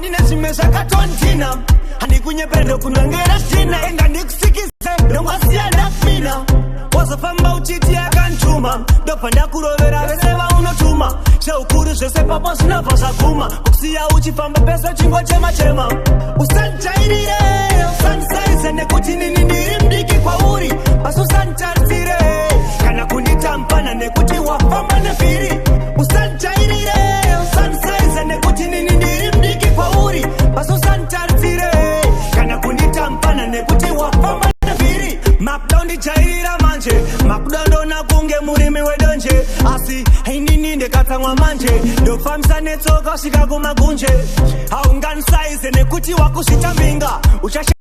ndine chimesha katontina handikunyependo kunongera stina enga ndikusikize nongwasiyanda mina wazofamba uchiti yakantuma ndobva ndakurovera vese vaunotuma cheukuru zvese papo zvinobva zvaguma kusiya uchifamba pese chingo chema usanjairire usanisaize nekuti nini ndiri mdiki kwauri basi usanitarisire kana kunditampana nekuti wafamba nevhiri usanjairire usanisaize nekuti nini ndiri mdiki kwauri basi usanitarisire kana kunditampana nekuti wafamba nevhiri makuda undijairira manje makuda ndona kunge murimi wedonje asi inini ndekatsamwa manje ndofambisa netsoka usvika kumagunje haunganisaize nekuti wakuzvitambinga